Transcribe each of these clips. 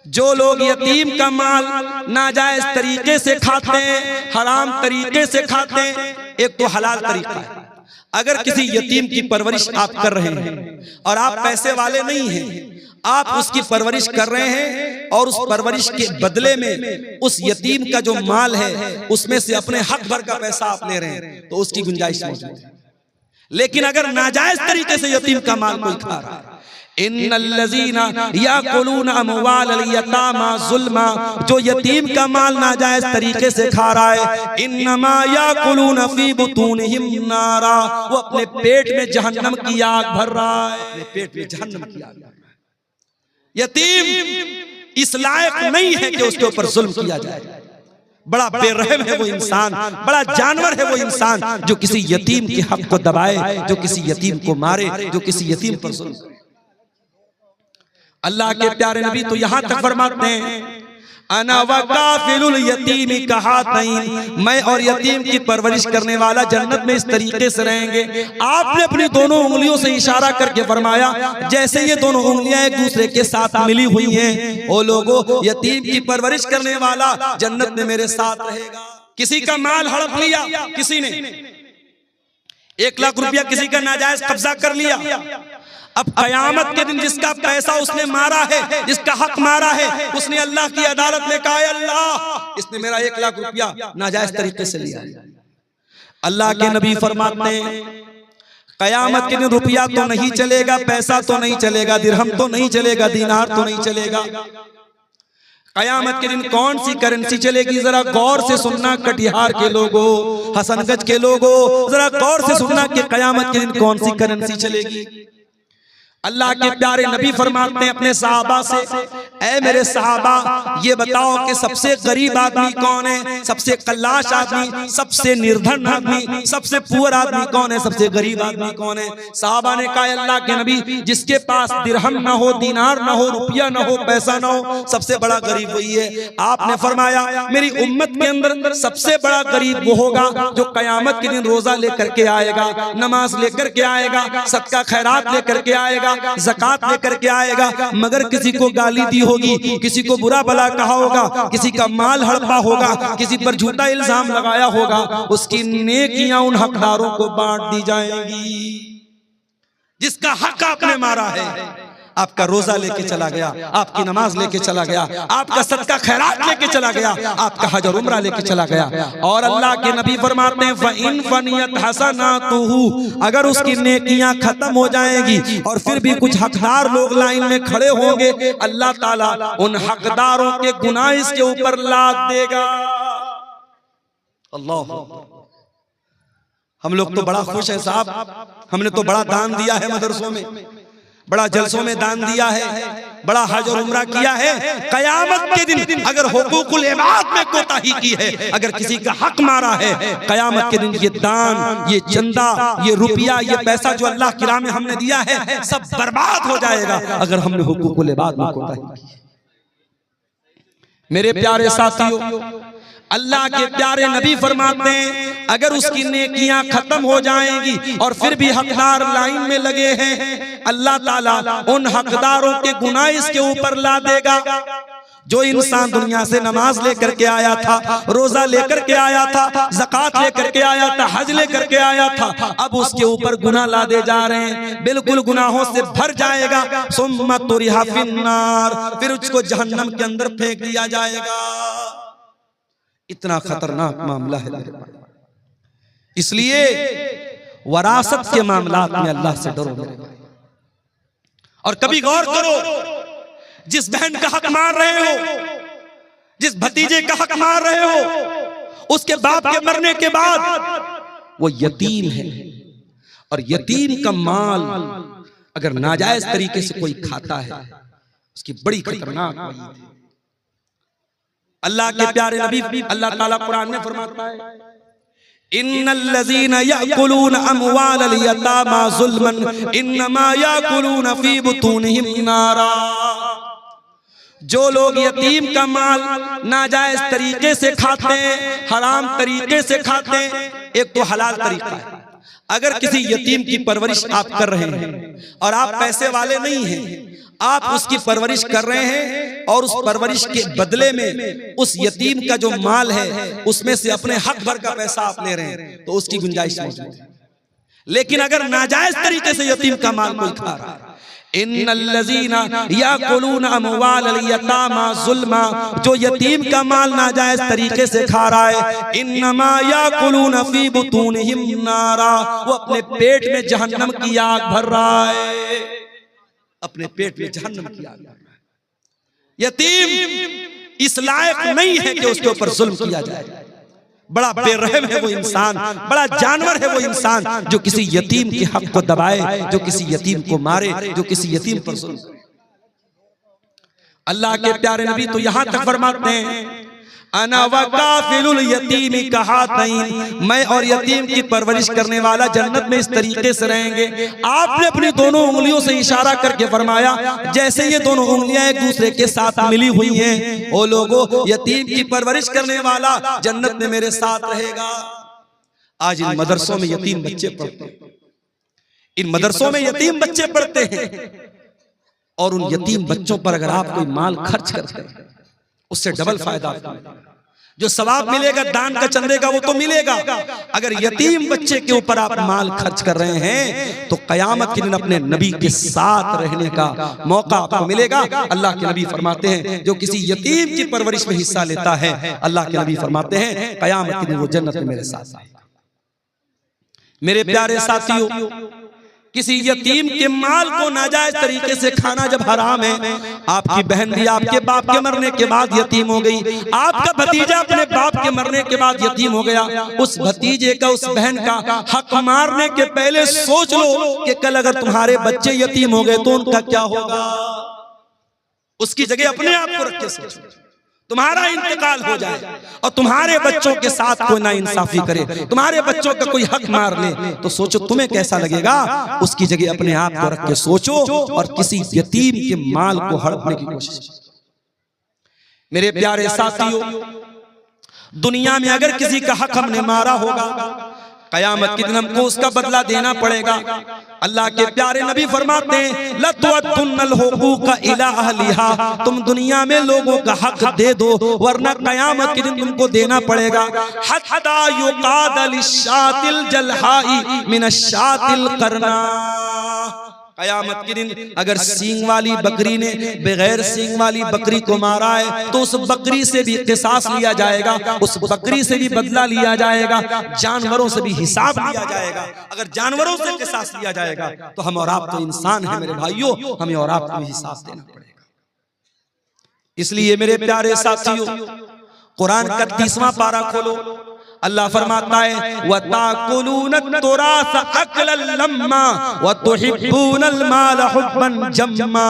जो लोग यतीम का माल नाजायज तरीके से खाते हैं, हराम तरीके से खाते हैं, एक तो हलाल तरीका है। अगर किसी यतीम की परवरिश आप कर रहे हैं और आप पैसे वाले नहीं हैं, आप उसकी परवरिश कर रहे हैं और उस परवरिश के बदले में उस यतीम का जो माल है उसमें से अपने हक भर का पैसा आप ले रहे हैं, तो उसकी गुंजाइश मौजूद है। लेकिन अगर नाजायज तरीके से यतीम का माल कोई खा रहा है, इन्नल्लज़ीना याकुलूना अमवालल यतामा ज़ुल्मा, जो यतीम का माल नाजायज तरीके से खा रहा है, इन्नमा याकुलूना फी बुतूनिहिम नारा, वो अपने पेट में जहन्नम की आग भर रहा है, अपने पेट में जहन्नम की आग। यतीम इस लायक नहीं है कि उसके ऊपर जुल्म किया जाए। बड़ा बेरहम है वो इंसान, बड़ा जानवर है वो इंसान जो किसी यतीम के हक को दबाए, जो किसी यतीम को मारे, जो किसी यतीम पर जुल्म करे। अल्लाह के प्यारे नबी तो यहां तक फरमाते हैं, अना वकाफिलुल यतीमी कहातैन, मैं और यतीम की परवरिश करने वाला जन्नत में इस तरीके से रहेंगे। आपने अपनी दोनों उंगलियों से इशारा करके फरमाया जैसे ये दोनों उंगलियां एक दूसरे के साथ मिली हुई हैं। ओ लोगों, यतीम की परवरिश करने वाला जन्नत में मेरे साथ रहेगा। किसी का माल हड़प लिया, किसी ने 1 लाख रुपया किसी का नाजायज कब्जा कर लिया, अब कयामत के दिन जिसका पैसा उसने मारा है, जिसका हक मारा है, उसने अल्लाह की अदालत में कहा, अल्लाह इसने मेरा 1 लाख रुपया नाजायज तरीके से लिया। अल्लाह के नबी फरमाते हैं कयामत के दिन रुपया तो नहीं चलेगा, पैसा तो नहीं चलेगा, दिरहम तो नहीं चलेगा, दीनार तो नहीं चलेगा। कयामत के दिन कौन सी करेंसी चलेगी? जरा गौर से सुनना कटिहार के लोगों, हसनगंज के लोगों, जरा गौर से सुनना कि कयामत के दिन कौन सी करेंसी चलेगी। अल्लाह के प्यारे नबी फरमाते हैं अपने सहाबा से, ऐ मेरे सहाबा ये बताओ कि सबसे गरीब आदमी कौन है, सबसे कल्लाश आदमी, सबसे निर्धन आदमी, सबसे पुअर आदमी कौन है, सबसे गरीब आदमी कौन है? सहाबा ने कहा अल्लाह के नबी जिसके पास दिरहम ना हो, दीनार ना हो, रुपया ना हो, पैसा ना हो, सबसे बड़ा गरीब वही है। आपने फरमाया मेरी उम्मत के अंदर सबसे बड़ा गरीब वो होगा जो कयामत के दिन रोजा लेकर के आएगा, नमाज लेकर के आएगा, सदका खैरात लेकर के आएगा, ज़कात लेकर के आएगा, मगर किसी को गाली दी होगी, किसी को बुरा भला कहा होगा, किसी का माल हड़पा होगा, किसी पर झूठा इल्जाम लगाया होगा, उसकी नेकियां उन हकदारों को बांट दी जाएंगी। जिसका हक आपने मारा है, आपका रोजा लेके चला गया, आपकी नमाज लेके चला गया, आपका सदका खैरात लेके चला गया, आपका हज और उम्रा लेके चला गया। और अल्लाह के नबी फरमाते हैं फ़इन फ़नियत हसनातुहु, अगर उसकी नेकियां खत्म हो जाएंगी और फिर भी कुछ हकदार लोग लाइन में खड़े होंगे, अल्लाह ताला उन हकदारों के गुनाह इसके ऊपर लाद देगा। अल्लाह, हम लोग तो बड़ा खुश है साहब, हमने तो बड़ा दान दिया है मदरसों में, बड़ा जलसों में दान दिया है, बड़ा हज और उम्रा किया है। कयामत के दिन अगर हुकूकुल इबाद में कोताही की है, अगर किसी का हक मारा है, कयामत के दिन ये दान, ये चंदा, ये रुपया, ये पैसा जो अल्लाह की राह में हमने दिया है सब बर्बाद हो जाएगा अगर हमने हुकूकुल इबाद में कोताही की। मेरे प्यारे साथियों, अल्लाह के प्यारे नबी फरमाते हैं अगर उसकी नेकियां खत्म हो जाएंगी और फिर भी हकदार लाइन में लगे हैं, अल्लाह ताला उन हकदारों के गुनाह इसके ऊपर ला देगा। जो इंसान दुनिया से नमाज लेकर के आया था, रोजा लेकर के आया था, ज़कात लेकर के आया था, हज लेकर के आया था, अब उसके ऊपर गुनाह लादे जा रहे हैं, बिल्कुल गुनाहों से भर जाएगा। सुम्मा तुरिहा फिन्नार, फिर उसको जहन्नम के अंदर फेंक दिया जाएगा। इतना खतरनाक मामला है मेरे भाई, इसलिए वरासत के मामलात में अल्लाह से डरो मेरे भाई। और कभी गौर करो, जिस बहन का हक मार रहे हो, जिस भतीजे का हक मार रहे हो, उसके बाप के मरने के बाद वो यतीम है, और यतीम का माल अगर नाजायज तरीके से कोई खाता है उसकी बड़ी खतरनाक वईद है। अल्लाह के प्यारे नबी अल्लाह ताला कुरान में फरमाता है इन्नल्लज़ीना याकुलून अमवालल यतामा ज़ुल्मन इन्नमा याकुलून फी बुतूनिहिम नारा, जो लोग यतीम का माल नाजायज तरीके से खाते हैं, हराम तरीके से खाते हैं, एक तो हलाल तरीका है। अगर किसी यतीम की परवरिश आप कर रहे हैं और आप पैसे वाले नहीं हैं, आप उसकी परवरिश कर रहे हैं और उस परवरिश के बदले में उस यतीम का जो माल है उसमें से अपने हक भर का पैसा आप ले रहे हैं, तो उसकी गुंजाइश मौजूद है। लेकिन अगर नाजायज तरीके से यतीम का माल कोई खा रहा है, इन्नल्लज़ीना याकुलूना अमवालल यतामा ज़ुल्मा, जो यतीम का माल नाजायज तरीके से खा रहा है, इन्नमा याकुलूना फी बुतूनिहिम नारा, वो अपने पेट में जहन्नम की आग भर रहा है, अपने पेट में जहन्नम की आग भर रहा है। यतीम इस लायक नहीं है कि उसके ऊपर जुल्म किया जाए। बड़ा बेरहम है वो इंसान, बड़ा जानवर है वो इंसान जो किसी यतीम के हक को दबाए, जो किसी यतीम को मारे, जो किसी यतीम पर जुल्म करे। अल्लाह के प्यारे नबी तो यहां तक फरमाते हैं, अना वकाफिलुल यतीमी कहातैन, मैं और यतीम की परवरिश करने वाला जन्नत में इस तरीके से रहेंगे। आपने अपनी दोनों उंगलियों से इशारा करके फरमाया जैसे ये दोनों उंगलियां एक दूसरे के साथ मिली हुई हैं। ओ लोगों, यतीम की परवरिश करने वाला जन्नत में मेरे साथ रहेगा। आज इन मदरसों में यतीम बच्चे पढ़ते हैं, इन मदरसों में यतीम बच्चे पढ़ते हैं, और उन यतीम बच्चों पर अगर आप कोई माल खर्च करते हैं उससे डबल फायदा आपको मिलेगा। जो सवाब मिलेगा दान का चंदे का वो तो मिलेगा, अगर यतीम बच्चे के ऊपर आप माल खर्च कर रहे हैं तो कयामत के दिन अपने नबी के साथ रहने का मौका आपको मिलेगा। अल्लाह के नबी फरमाते हैं जो किसी यतीम की परवरिश में हिस्सा लेता है, अल्लाह के नबी फरमाते हैं कयामत के दिन वो जन्नत में मेरे साथ आएगा। मेरे प्यारे साथियों, किसी यतीम के माल को नाजायज तरीके से खाना जब हराम है, आपकी बहन भी आपके बाप के मरने के बाद यतीम हो गई, आपका भतीजा अपने बाप के मरने के बाद यतीम हो गया, उस भतीजे का उस बहन का हक मारने के पहले सोच लो कि कल अगर तुम्हारे बच्चे यतीम हो गए तो उनका क्या होगा। उसकी जगह अपने आप को रख के सोचो, तुम्हारा इंतकाल हो जाए और तुम्हारे बच्चों के साथ कोई ना इंसाफी करे, तुम्हारे बच्चों का कोई हक मार ले, तो सोचो तुम्हें कैसा लगेगा। उसकी जगह अपने आप को रख के सोचो और किसी यतीम के माल को हड़पने की कोशिश। मेरे प्यारे साथियों, दुनिया में अगर किसी का हक हमने मारा होगा, कयामत के दिन हमको उसका बदला देना पड़ेगा। अल्लाह के प्यारे नबी फरमाते हैं लतुअद्दुन्नल हुकूका इला अहलिहा, तुम दुनिया में लोगों का हक दे दो वरना कयामत के दिन तुमको देना पड़ेगा। हत्ता युकाद लिशातिल जलहाई मिनशातिल करना, कयामत के दिन अगर सींग वाली बकरी ने बगैर सींग वाली बकरी को मारा है तो उस बकरी से भी किसास लिया जाएगा, उस बकरी से भी बदला लिया जाएगा, जानवरों से भी हिसाब लिया जाएगा। अगर जानवरों से किसास लिया जाएगा तो हम और आप तो इंसान हैं मेरे भाइयों, हमें और आपको भी हिसाब देना पड़ेगा। इसलिए मेरे प्यारे साथियों, कुरान का 30वां पारा खोलो, अल्लाह फरमाता है वताकुलून तुरास अकलन लम्मा वतुहिब्बूनल माल हुब्बन जम्मा।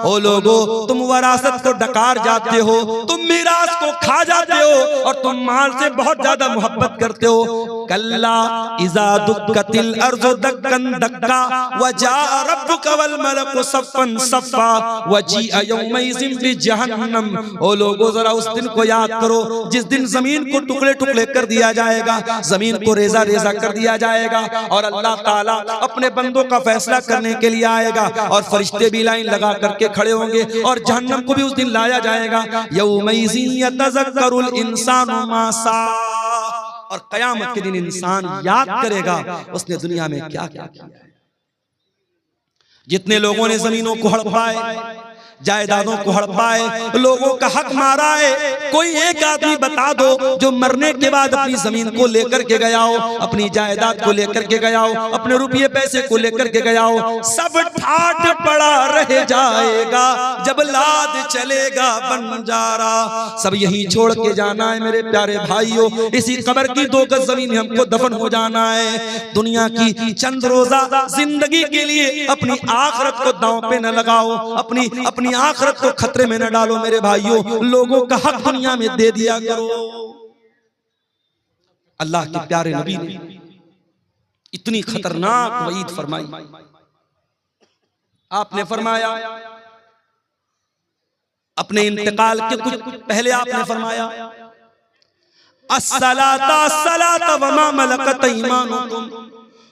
ओ लोगो, तुम वरासत को डकार जाते हो, तुम मीरास को खा जाते हो और तुम माल से बहुत ज्यादा मोहब्बत करते हो। कल्ला इज़ा दुक्कतिल अर्ज़ु दक्कन दक्का वजा रब्बुका वल मलकु सफ़्फ़न सफ़्फ़ा वजीअ यौमइज़िन बिजहन्नम। ओ लोगो, जरा उस दिन को याद करो जिस दिन जमीन को टुकड़े टुकड़े कर दिया जाएगा, जमीन को रेजा रेजा कर दिया जाएगा और अल्लाह ताला अपने बंदों का फैसला करने के लिए आएगा और फरिश्ते भी लाइन लगा करके खड़े होंगे और जहन्नम को भी उस दिन लाया जाएगा। यौमइज़िन यतज़क्करुल इंसानु मा सा, और कयामत के दिन इंसान याद करेगा उसने दुनिया में क्या क्या किया है। जितने लोगों ने जमीनों को हड़पाए, जायदादों को हड़पाए, लोगों का हक मारा है, कोई एक आदमी बता दो जो मरने के बाद अपनी जमीन को लेकर के गया हो, अपनी जायदाद को लेकर के गया हो, अपने रुपये पैसे को लेकर के गया हो, सब ठाठ पड़ा रह जाएगा जब लाद चलेगा बंजारा। सब यही छोड़ के जाना है मेरे प्यारे भाइयों, इसी कब्र की 2 गज जमीन हमको दफन हो जाना है। दुनिया की चंद रोजा जिंदगी के लिए अपनी आखिरत को दांव पे न लगाओ, अपनी आखिरत को खतरे में न डालो मेरे भाइयों। लोगों का हक दुनिया में दे दिया करो। अल्लाह के प्यारे नबी ने इतनी खतरनाक वईद फरमाई। आपने फरमाया अपने इंतकाल के कुछ पहले आपने फरमाया अस्सलाता अस्सलाता वमा मलकत ईमानुकुम।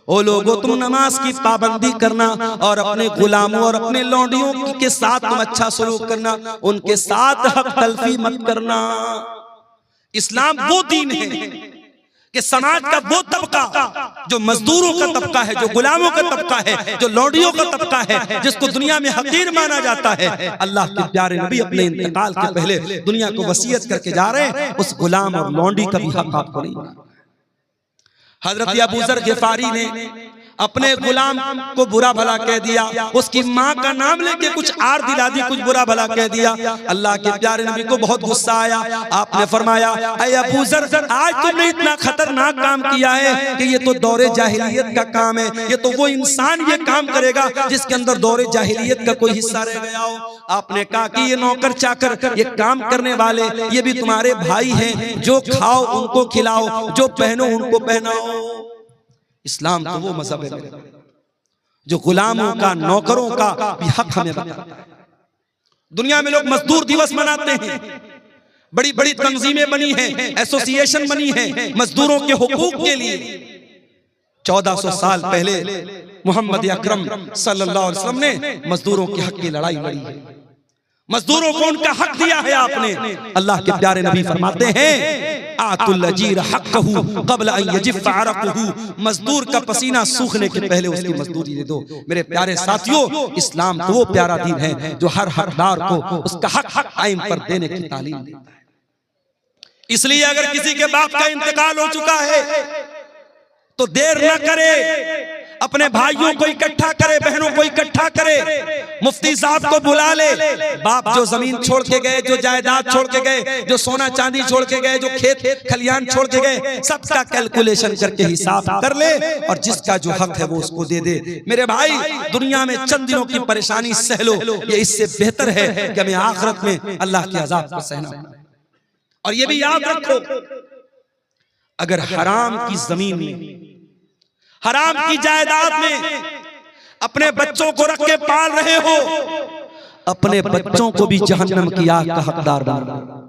ओ लोगों, तुम नमाज की पाबंदी करना और अपने गुलामों और अपने लौंडियों के साथ तुम अच्छा सलूक करना, उनके साथ हक तलफी मत करना। इस्लाम वो दीन है कि समाज का वो तबका जो मजदूरों का तबका है, जो गुलामों का तबका है, जो लौंडियों का तबका है, जिसको दुनिया में हकीर माना जाता है, अल्लाह के प्यारे नबी अपने इंतकाल के पहले दुनिया को वसीयत करके जा रहे हैं, उस गुलाम और लौंडी का भी हक आपको नहीं। हजरत अबू ज़र ग़िफ़ारी ने अपने गुलाम को बुरा भला कह दिया, उसकी माँ का नाम लेके कुछ आर दिला दी, कुछ बुरा भला कह दिया। अल्लाह के प्यारे नबी को बहुत गुस्सा आया। आपने फरमाया, ऐ अबू ज़र, आज तुमने इतना खतरनाक काम किया है कि ये तो दौरे जाहिलियत का काम है। ये तो वो इंसान ये काम करेगा जिसके अंदर दौरे जाहिलियत का कोई हिस्सा रह गया हो। आपने कहा कि ये नौकर चाकर, ये काम करने वाले, ये भी तुम्हारे भाई हैं, जो खाओ उनको खिलाओ, जो पहनो उनको पहनाओ। इस्लाम तो वो मजहब है जो गुलामों का, नौकरों का भी हक हमें बताता है। दुनिया में लोग मजदूर दिवस मनाते हैं, बड़ी बड़ी तंजीमें बनी हैं, एसोसिएशन बनी हैं मजदूरों के हुकूक के लिए। 1400 साल पहले मोहम्मद अकरम सल्लल्लाहु अलैहि वसल्लम ने मजदूरों के हक की लड़ाई लड़ी है, मजदूरों को उनका हक दिया है आपने। अल्लाह के प्यारे नबी फरमाते हैं, आतुल अजीर हक़्क़हु क़ब्ल अन यजिफ़ अरक़हु, मजदूर का पसीना सूखने के पहले उसकी मजदूरी दे दो। मेरे प्यारे साथियों, इस्लाम तो वो प्यारा दीन है जो हर हकदार को उसका हक टाइम पर देने की तालीम देता है। इसलिए अगर किसी के बाप का इंतकाल हो चुका है तो देर न करे, अपने भाइयों को इकट्ठा करे, बहनों को इकट्ठा करे, मुफ्ती साहब को बुला ले। बाप जो जमीन छोड़ के गए, जो जायदाद छोड़ के गए, जो सोना चांदी छोड़ के गए, जो खेत खलियान छोड़ के गए, सबका कैलकुलेशन करके हिसाब कर ले और जिसका जो हक है वो उसको दे दे। मेरे भाई, दुनिया में चंद दिनों की परेशानी सह लो, ये इससे बेहतर है कि हमें आखिरत में अल्लाह के अजाब को सहना। और ये भी याद रखो, अगर हराम की जमीन में, हराम की जायदाद में अपने बच्चों को रख के पाल रहे हो, अपने बच्चों को भी जहन्नम की आग का हकदार बना रहे हो।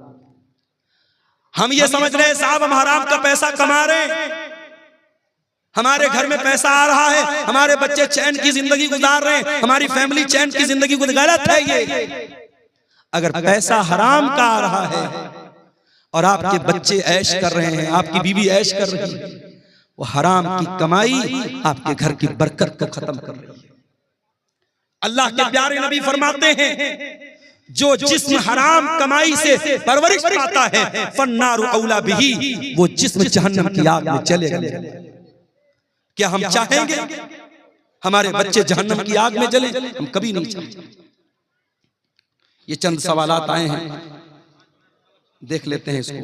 हम ये समझ रहे हैं साहब हम हराम का पैसा कमा रहे हैं, हमारे घर में पैसा आ रहा है, हमारे बच्चे चैन की जिंदगी गुजार रहे हैं, हमारी फैमिली चैन की जिंदगी गुजार। गलत है ये। अगर पैसा हराम का आ रहा है और आपके बच्चे ऐश कर रहे हैं, आपकी बीवी ऐश कर रही है, वो हराम की कमाई आपके घर की बरकत को खत्म कर रही है। अल्लाह के प्यारे नबी फरमाते हैं, जो जिस्म हराम कमाई से परवरिश पाता है, फन्नारु औला बिही, वो जिस्म जहन्नम की आग में चलेगा। क्या हम चाहेंगे हमारे बच्चे जहन्नम की आग में जले? हम कभी नहीं चाहेंगे। ये चंद सवालात आए हैं, देख लेते हैं इसको।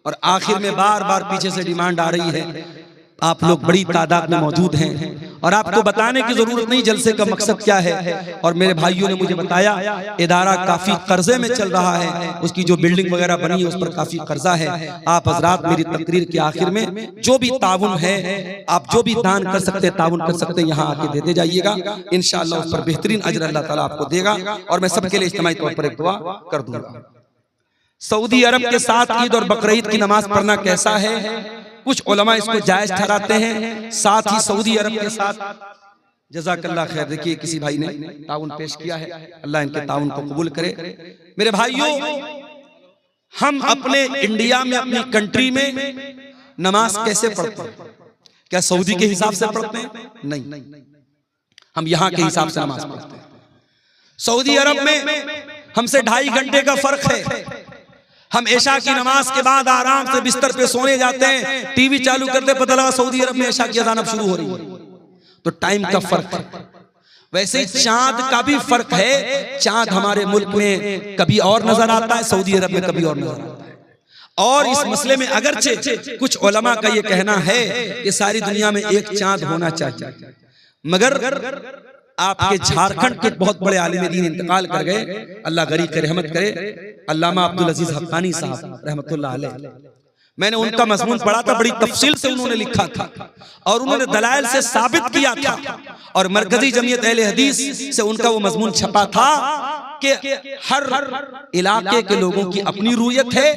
और आखिर में बार बार पीछे से डिमांड आ रही है, आप लोग बड़ी तादाद में मौजूद हैं और आपको बताने की जरूरत नहीं जलसे का मकसद क्या है। और मेरे भाइयों ने मुझे बताया इदारा काफी कर्जे में चल रहा है, उसकी जो बिल्डिंग वगैरह बनी है उस पर काफी कर्जा है। आप हजरात मेरी तकरीर के आखिर में जो भी ताउन है, आप जो भी दान कर सकते, ताउन कर सकते, यहाँ आके देते जाइएगा। इंशाअल्लाह उस पर बेहतरीन अजर अल्लाह ताला आपको देगा। और मैं सबके लिए इज्तिमाई तौर पर एक दुआ कर दूंगा। सऊदी अरब के साथ ईद और बकरीद की नमाज पढ़ना कैसा है? कुछ उलमा इसको जायज ठहराते हैं, साथ ही सऊदी अरब के साथ जज़ाकल्लाह खैर। देखिए किसी भाई ने ताउन पेश किया है, अल्लाह इनके ताउन को कबूल करे। मेरे भाइयों, हम अपने इंडिया में, अपनी कंट्री में नमाज कैसे पढ़ते हैं? क्या सऊदी के हिसाब से पढ़ते हैं? नहीं, हम यहाँ के हिसाब से नमाज पढ़ते हैं। सऊदी अरब में हमसे 2.5 घंटे का फर्क है। हम ऐशा की नमाज के बाद आराम से बिस्तर पे सोने जाते हैं, टीवी चालू करते पता लगा सऊदी अरब में ऐशा की अज़ान अब शुरू हो रही है। तो टाइम का फर्क है। वैसे ही चांद का भी फर्क है। चांद हमारे मुल्क में कभी और नजर आता है, सऊदी अरब में कभी और नजर आता है। और इस मसले में अगरचे कुछ उलमा का ये कहना है कि सारी दुनिया में एक चांद होना चाहिए, मगर आपके झारखंड के बहुत बड़े आलिम दीन इंतकाल कर गए, अल्लाह गरीब के रहमत करे, अल्लामा अब्दुल अजीज हक्कानी साहब रहमतुल्लाह अलैह। मैंने उनका मजमून पढ़ा था, बड़ी तफसील से उन्होंने लिखा था और उन्होंने दलाइल से साबित किया था। और मरकजी जमीयत अहले हदीस से उनका वो मजमून छपा था कि हर इलाके के लोगों की अपनी रूयत है,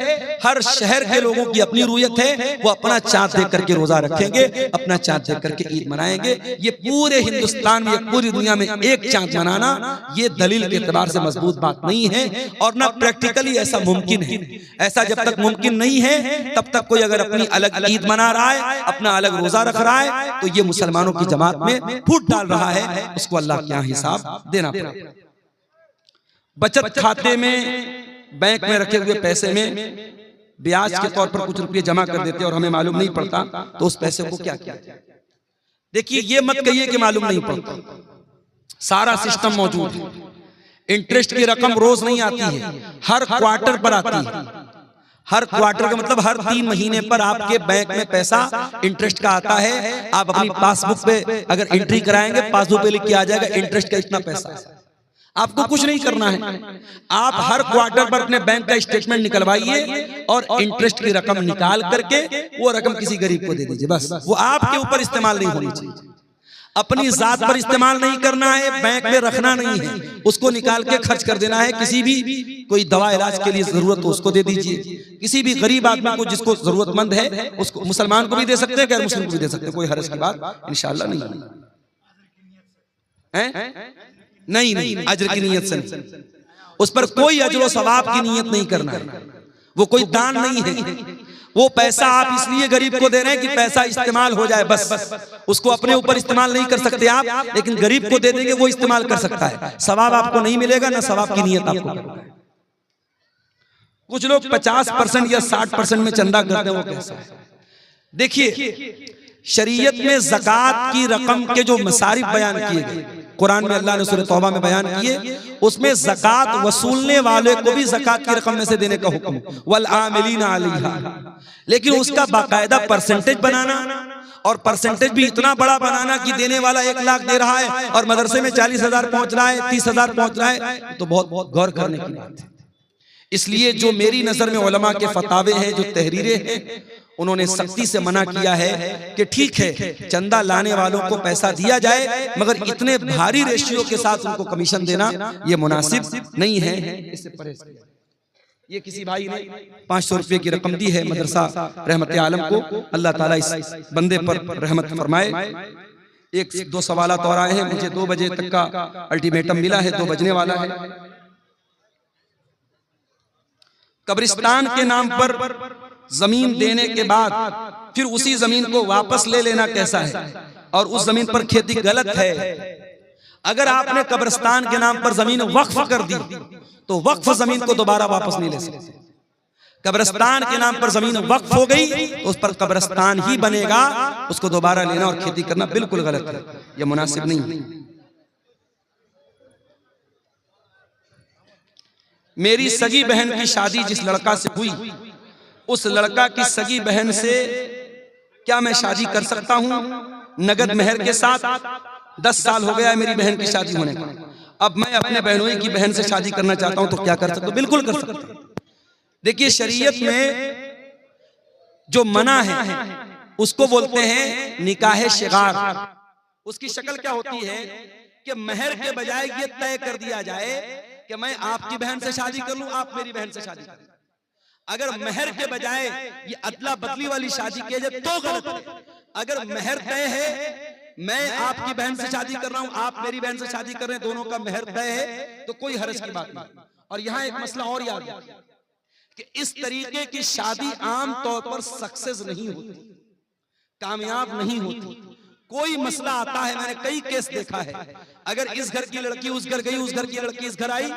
हर शहर के लोगों की अपनी रूयत है। वो अपना चाँद देख करके रोजा रखेंगे, अपना चाँद देख करके ईद मनाएंगे। ये पूरे हिंदुस्तान में, पूरी दुनिया में एक चाँद मनाना ये दलील के एतबार से मजबूत बात नहीं है और ना प्रैक्टिकली ऐसा मुमकिन है। ऐसा जब तक मुमकिन नहीं है तब तक कोई अगर अपनी अलग ईद मना रहा है, अपना अलग रोजा रख रहा है, तो ये मुसलमानों की जमात में फूट डाल रहा है। उसको अल्लाह के यहाँ हिसाब देना पड़ेगा। बचत खाते में, बैंक में रखे हुए पैसे में ब्याज के तौर पर कुछ रुपए जमा कर देते और हमें मालूम नहीं पड़ता, तो उस पैसे को क्या किया? देखिए, ये मत कहिए कि मालूम नहीं पड़ता, सारा सिस्टम मौजूद है। इंटरेस्ट की रकम रोज नहीं आती है, हर क्वार्टर पर आती है। हर क्वार्टर का मतलब हर 3 महीने पर आपके बैंक में पैसा इंटरेस्ट का आता है। आप अपनी पासबुक पे अगर एंट्री कराएंगे, पासबुक पे लिख के आ जाएगा इंटरेस्ट का इतना पैसा। आपको कुछ नहीं करना है, आप हर क्वार्टर पर अपने बैंक का स्टेटमेंट निकलवाइए और इंटरेस्ट की रकम निकाल करके वो रकम किसी गरीब को दे दीजिए। बस वो आपके ऊपर इस्तेमाल नहीं होनी चाहिए, अपनी जात पर इस्तेमाल नहीं करना है, बैंक में रखना नहीं है, उसको निकाल के खर्च कर देना है। किसी भी कोई दवा इलाज के लिए जरूरत हो उसको दे दीजिए, किसी भी गरीब आदमी को जिसको जरूरतमंद है उसको, मुसलमान को भी दे सकते हैं, गैर मुस्लिम को भी दे सकते हैं, कोई हर्ज की बात इंशाअल्लाह नहीं है। नहीं, अजर की नीयत से नहीं, उस पर कोई अजर सवाब की नीयत नहीं करना है। वो कोई दान नहीं है, वो पैसा आप इसलिए गरीब को दे रहे हैं कि पैसा इस्तेमाल हो जाए, बस। उसको अपने ऊपर इस्तेमाल नहीं कर सकते आप, लेकिन गरीब को दे देंगे वो इस्तेमाल कर सकता है। सवाब आपको नहीं मिलेगा, ना सवाब की नीयत आपको। कुछ लोग 50% या 60% में चंदा करते हैं, वो कैसा है? देखिए, शरीयत में ज़कात की रकम के जो मसारिफ बयान किए गए, कुरान में अल्लाह ने सूरह तौबा में बयान किए, उसमें ज़कात वसूलने वाले को भी ज़कात की रकम में से देने का हुक्म, वल आमिलीना अलैहा। लेकिन उसका बाकायदा परसेंटेज बनाना, और परसेंटेज भी इतना बड़ा बनाना कि देने वाला 1 लाख दे रहा है और मदरसे में 40,000 पहुंच रहा है, 30,000 पहुंच रहा है, तो बहुत गौर करने की बात है। इसलिए जो मेरी नजर में उलमा के फतावे हैं, जो तहरीरें हैं, उन्होंने सख्ती से मना किया है कि ठीक है चंदा लाने वालों को पैसा दिया जाए, मगर इतने भारी रेशियो के साथ उनको कमीशन देना ये मुनासिब नहीं है। इससे परहेज किया। ये किसी भाई ने 500 रुपए की रकम दी है मदरसा रहमत आलम को, अल्लाह ताला इस बंदे पर रहमत फरमाए। 1-2 सवालात और आए हैं, मुझे 2 बजे तक का अल्टीमेटम मिला है, 2 बजने वाला है। कब्रिस्तान के नाम पर जमीन देने के बाद फिर उसी जमीन को वापस ले लेना कैसा है, और उस जमीन पर खेती गलत है। अगर आपने कब्रिस्तान के नाम पर जमीन वक्फ कर दी तो वक्फ जमीन को दोबारा वापस नहीं ले सकते। कब्रिस्तान के नाम पर जमीन वक्फ हो गई तो उस पर कब्रिस्तान ही बनेगा, उसको दोबारा लेना और खेती करना बिल्कुल गलत है, यह मुनासिब नहीं है। मेरी सगी बहन की शादी जिस लड़का से हुई, उस लड़का की सगी बहन से क्या मैं शादी कर सकता हूं नगद मेहर के साथ? 10 साल हो गया है मेरी बहन की शादी होने का, अब मैं अपने बहनोई की बहन से शादी करना चाहता हूं, तो क्या कर सकता हूं? बिल्कुल कर सकता हूं। देखिए, शरीयत में जो मना है उसको बोलते हैं निकाह शिगार। उसकी शक्ल क्या होती है कि मेहर के बजाय ये तय कर दिया जाए कि मैं आपकी बहन से शादी कर लूं, आप मेरी बहन से शादी कर। अगर मेहर के बजाय ये अदला बदली वाली शादी की जाए तो गलत है। अगर मेहर तय है, मैं आपकी बहन से शादी कर रहा हूं, आप मेरी बहन से शादी कर रहे हैं, दोनों का मेहर तय है, तो कोई हर्ज की बात नहीं। और यहाँ एक मसला और याद रखिए कि इस तरीके की शादी आम तौर पर सक्सेस नहीं होती, कामयाब नहीं होती। कोई मसला आता है, मैंने कई केस देखा है, अगर इस घर की लड़की उस घर गई, उस घर की लड़की इस घर आई,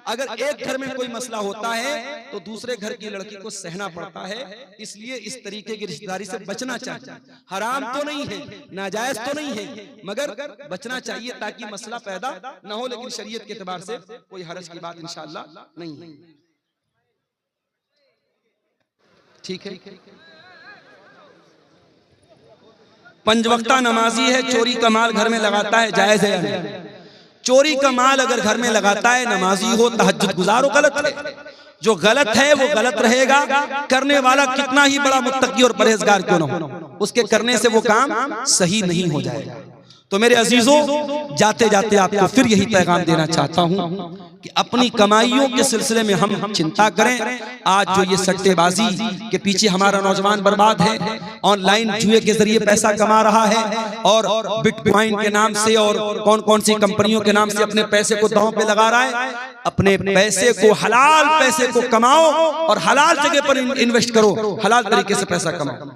अगर एक घर में कोई मसला होता है तो दूसरे घर की लड़की को सहना पड़ता है। इसलिए इस तरीके की रिश्तेदारी से बचना चाहिए। हराम तो नहीं है, नाजायज तो नहीं है, मगर बचना चाहिए ताकि मसला पैदा ना हो। लेकिन शरीयत के एतबार से कोई हरज की बात इंशाअल्लाह नहीं है। ठीक है। पंजवक्ता नमाजी है, चोरी का माल घर में लगाता है, जायज है या नहीं? चोरी का माल अगर घर में लगाता है, नमाजी हो, तहज्जुद गुजार हो, गलत है। जो गलत है वो गलत रहेगा, करने वाला कितना ही बड़ा मुत्तकी और परहेजगार क्यों न हो, उसके करने से वो काम सही नहीं हो जाएगा। तो मेरे अजीजों, जाते जाते आपको फिर यही पैगाम देना चाहता हूं कि अपनी कमाइयों के सिलसिले में हम चिंता करें। आज जो ये सट्टेबाजी के पीछे हमारा नौजवान बर्बाद है, ऑनलाइन जुए के जरिए पैसा कमा रहा है और बिटकॉइन के नाम से और कौन कौन सी कंपनियों के नाम से अपने पैसे को दांव पे लगा रहा है। अपने पैसे को, हलाल पैसे को कमाओ और हलाल जगह पर इन्वेस्ट करो, हलाल तरीके से पैसा कमाओ।